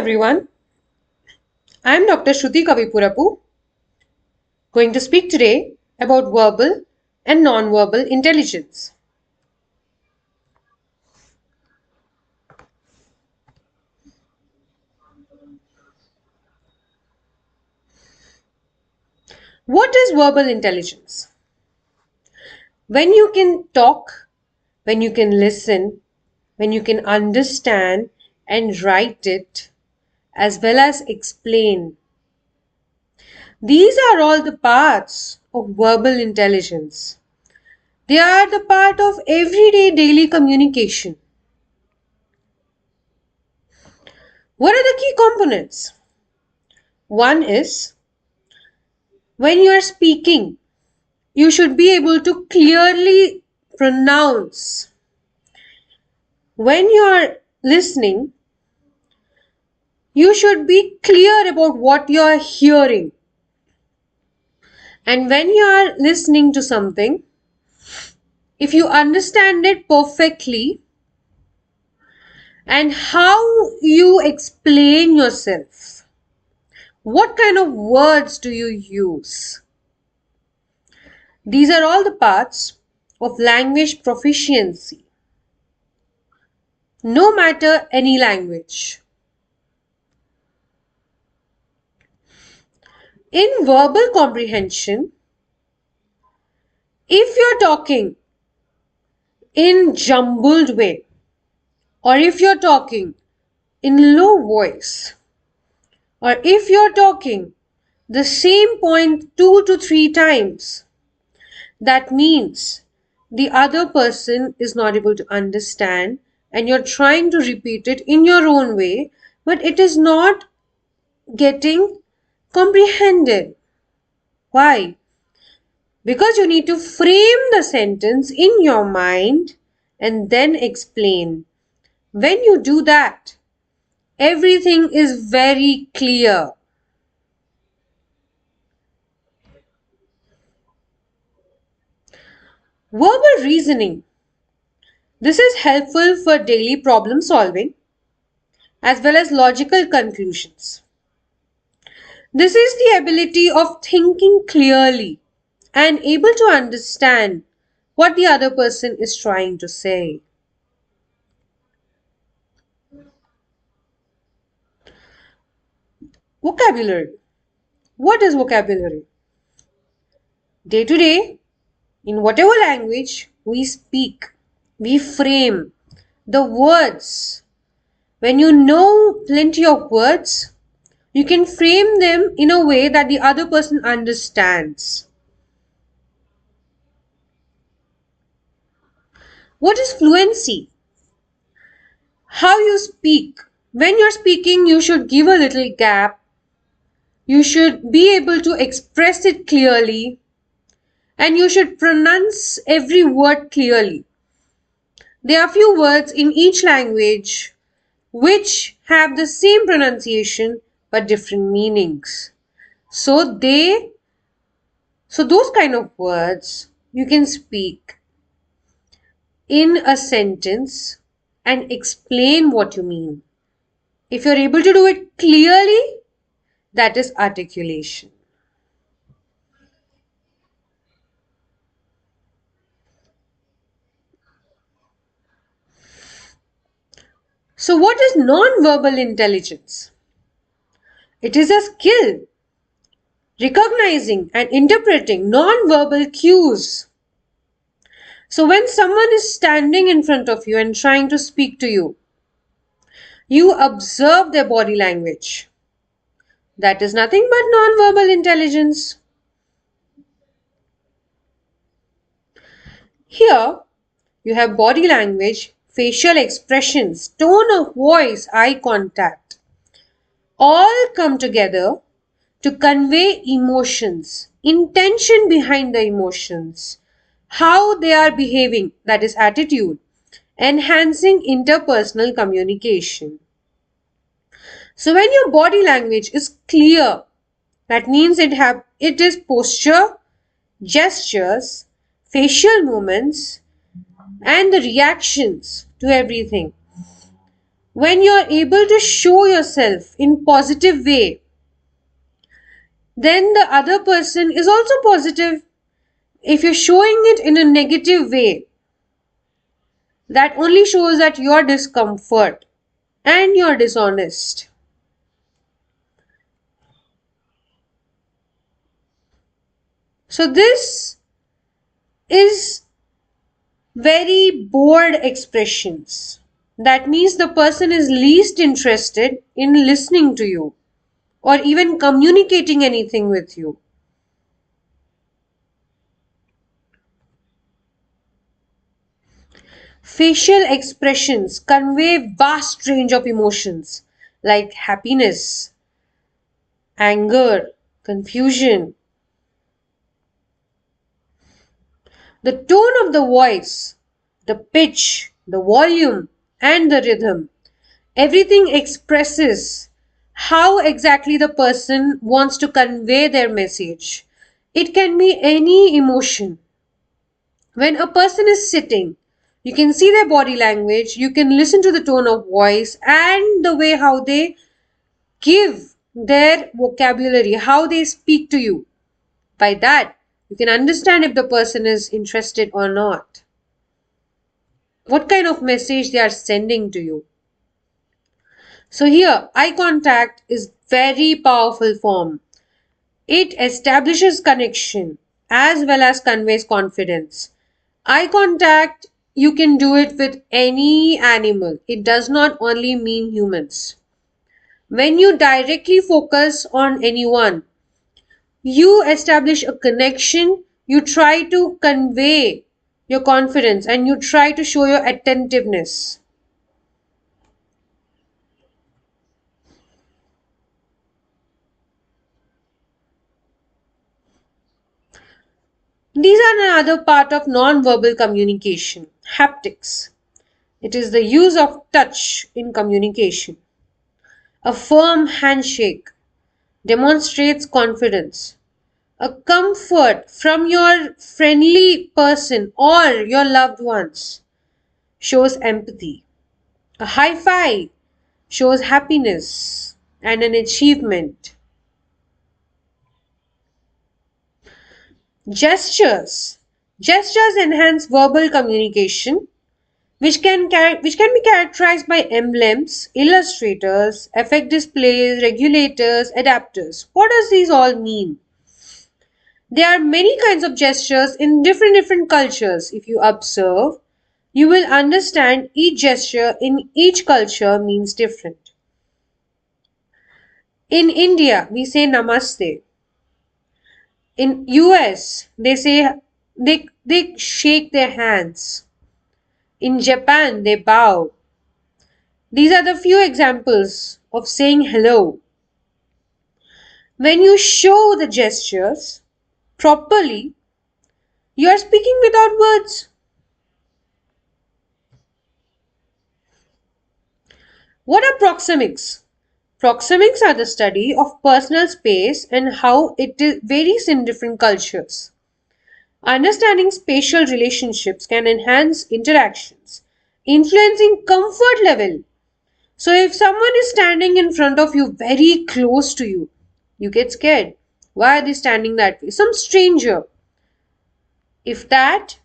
everyone. I'm Dr. Shruti Kavipurapu, going to speak today about verbal and non-verbal intelligence. What is verbal intelligence? When you can talk, when you can listen, when you can understand and write it, as well as explain. These are all the parts of verbal intelligence. They are the part of everyday daily communication. What are the key components? One is when you are speaking, you should be able to clearly pronounce. When you are listening, you should be clear about what you are hearing. And when you are listening to something, if you understand it perfectly and how you explain yourself, what kind of words do you use? These are all the parts of language proficiency. No matter any language. In verbal comprehension, if you're talking in jumbled way or if you're talking in low voice or if you're talking the same point 2 to 3 times, that means the other person is not able to understand and you're trying to repeat it in your own way, but it is not getting comprehended. Why? Because you need to frame the sentence in your mind and then explain. When you do that, everything is very clear. Verbal reasoning. This is helpful for daily problem solving as well as logical conclusions. This is the ability of thinking clearly and able to understand what the other person is trying to say. Vocabulary. What is vocabulary? Day to day, in whatever language we speak, we frame the words. When you know plenty of words, you can frame them in a way that the other person understands. What is fluency? How you speak. When you're speaking, you should give a little gap. You should be able to express it clearly and you should pronounce every word clearly. There are few words in each language which have the same pronunciation but different meanings. So those kind of words you can speak in a sentence and explain what you mean. If you're able to do it clearly, that is articulation. So what is non-verbal intelligence? It is a skill recognizing and interpreting non-verbal cues. So when someone is standing in front of you and trying to speak to you, you observe their body language. That is nothing but non-verbal intelligence. Here, you have body language, facial expressions, tone of voice, eye contact. All come together to convey emotions, intention behind the emotions, how they are behaving, that is attitude, enhancing interpersonal communication. So when your body language is clear, that means it is posture, gestures, facial movements and the reactions to everything. When you're able to show yourself in positive way, then the other person is also positive. If you're showing it in a negative way, that only shows that you're discomfort and you're dishonest. So this is very bored expressions. That means the person is least interested in listening to you or even communicating anything with you. Facial expressions convey vast range of emotions like happiness, anger, confusion. The tone of the voice, the pitch, the volume, and the rhythm, everything expresses how exactly the person wants to convey their message. It can be any emotion. When a person is sitting, you can see their body language, you can listen to the tone of voice and the way how they give their vocabulary, how they speak to you. By that, you can understand if the person is interested or not. What kind of message they are sending to you. So here, eye contact is very powerful form. It establishes connection as well as conveys confidence. Eye contact, you can do it with any animal. It does not only mean humans. When you directly focus on anyone, you establish a connection, you try to convey your confidence and you try to show your attentiveness. These are another part of non-verbal communication, haptics. It is the use of touch in communication. A firm handshake demonstrates confidence. A comfort from your friendly person or your loved ones shows empathy. A high five shows happiness and an achievement. Gestures. Gestures enhance verbal communication, which can be characterized by emblems, illustrators, effect displays, regulators, adapters. What does these all mean? There are many kinds of gestures in different cultures. If you observe, you will understand each gesture in each culture means different. In India, we say namaste. In US, they shake their hands. In Japan, they bow. These are the few examples of saying hello. When you show the gestures properly, you are speaking without words. What are proxemics? Proxemics are the study of personal space and how varies in different cultures. Understanding spatial relationships can enhance interactions, influencing comfort level. So, if someone is standing in front of you, very close to you, you get scared. Why are they standing that way? Some stranger. If that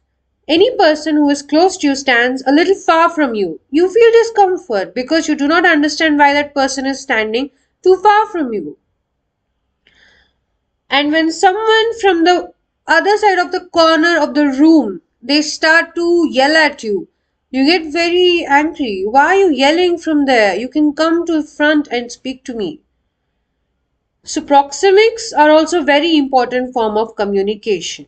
any person who is close to you stands a little far from you, you feel discomfort because you do not understand why that person is standing too far from you. And when someone from the other side of the corner of the room, they start to yell at you, you get very angry. Why are you yelling from there? You can come to front and speak to me. So proxemics are also very important form of communication.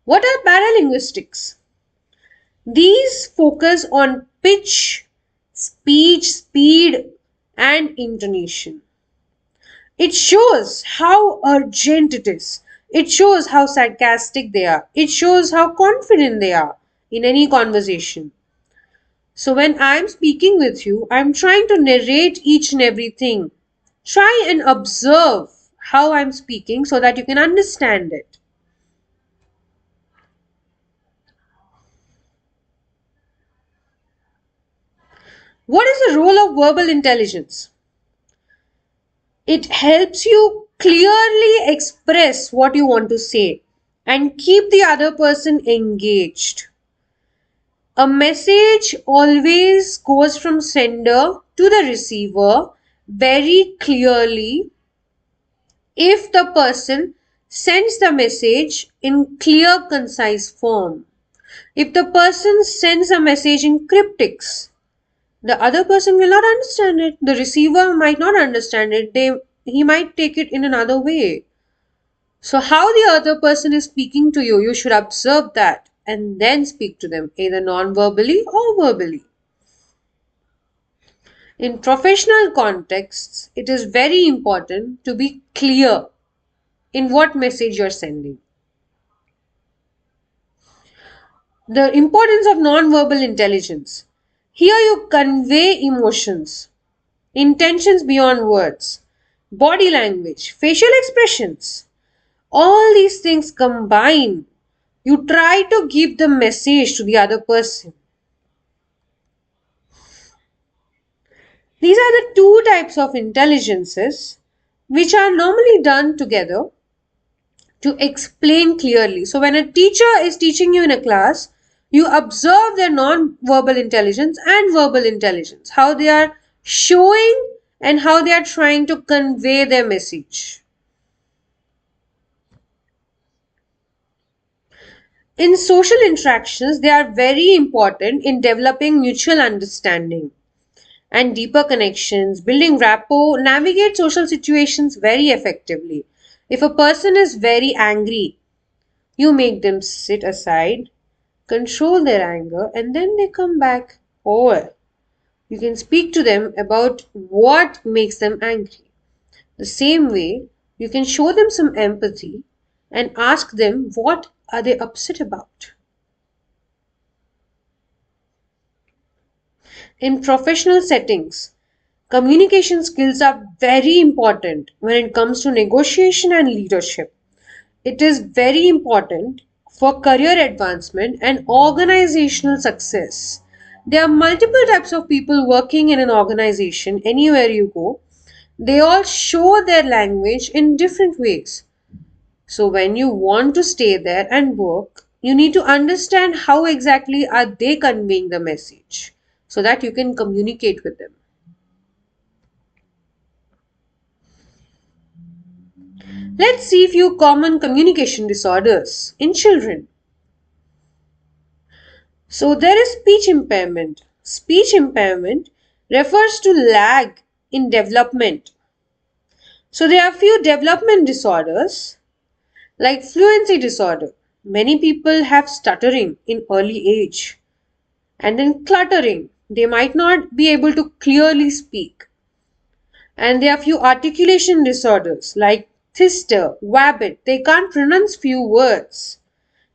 What are paralinguistics? These focus on pitch, speech, speed, and intonation. It shows how urgent it is. It shows how sarcastic they are. It shows how confident they are in any conversation. So when I'm speaking with you, I'm trying to narrate each and everything. Try and observe how I'm speaking so that you can understand it. What is the role of verbal intelligence? It helps you clearly express what you want to say and keep the other person engaged. A message always goes from sender to the receiver very clearly if the person sends the message in clear, concise form. If the person sends a message in cryptics, the other person will not understand it. The receiver might not understand it. He might take it in another way. So, how the other person is speaking to you, you should observe that and then speak to them, either non verbally or verbally. In professional contexts, it is very important to be clear in what message you're sending. The importance of non-verbal intelligence. Here you convey emotions, intentions beyond words, body language, facial expressions. All these things combine. You try to give the message to the other person. These are the two types of intelligences which are normally done together to explain clearly. So, when a teacher is teaching you in a class, you observe their non verbal intelligence and verbal intelligence, how they are showing and how they are trying to convey their message. In social interactions, they are very important in developing mutual understanding and deeper connections, building rapport, navigate social situations very effectively. If a person is very angry, you make them sit aside, control their anger, and then they come back. Or you can speak to them about what makes them angry. The same way, you can show them some empathy and ask them what are they upset about. In professional settings, communication skills are very important when it comes to negotiation and leadership. It is very important for career advancement and organizational success. There are multiple types of people working in an organization anywhere you go. They all show their language in different ways. So when you want to stay there and work, you need to understand how exactly are they conveying the message so that you can communicate with them. Let's see a few common communication disorders in children. So there is speech impairment. Speech impairment refers to lag in development. So there are few development disorders like fluency disorder. Many people have stuttering in early age and then cluttering. They might not be able to clearly speak. And there are few articulation disorders like thister, wabbit. They can't pronounce few words.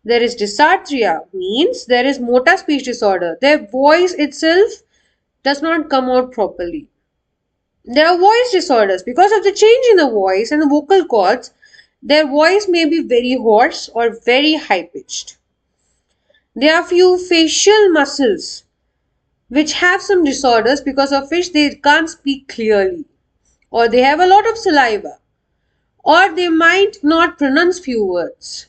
There is dysarthria, means there is motor speech disorder. Their voice itself does not come out properly. There are voice disorders. Because of the change in the voice and the vocal cords, their voice may be very hoarse or very high pitched. There are few facial muscles which have some disorders because of which they can't speak clearly, or they have a lot of saliva, or they might not pronounce few words.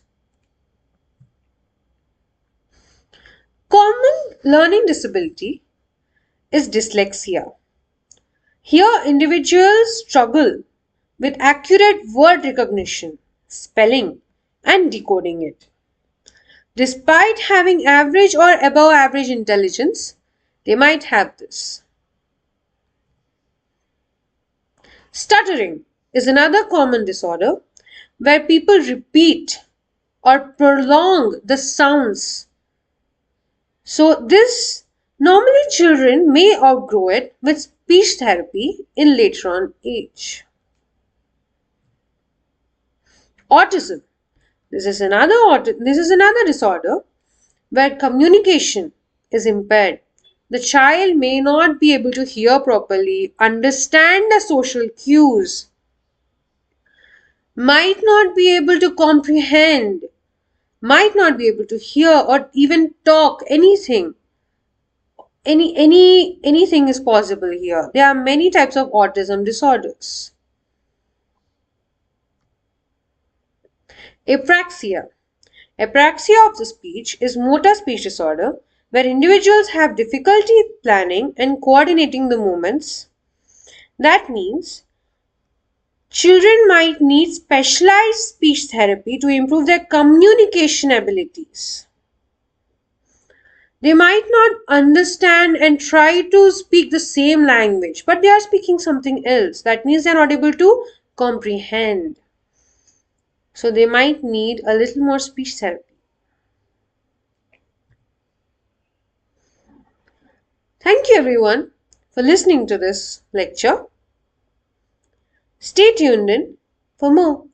Common learning disability is dyslexia. Here, individuals struggle with accurate word recognition, spelling, and decoding it. Despite having average or above average intelligence, they might have this. Stuttering is another common disorder where people repeat or prolong the sounds. So, this normally children may outgrow it with speech therapy in later on age. Autism. This is another disorder where communication is impaired. The child may not be able to hear properly, understand the social cues, might not be able to comprehend, might not be able to hear or even talk anything. anything is possible here. There are many types of autism disorders. Apraxia. Apraxia of the speech is motor speech disorder where individuals have difficulty planning and coordinating the movements. That means children might need specialized speech therapy to improve their communication abilities. They might not understand and try to speak the same language, but they are speaking something else. That means they are not able to comprehend. So they might need a little more speech therapy. Thank you everyone for listening to this lecture. Stay tuned in for more.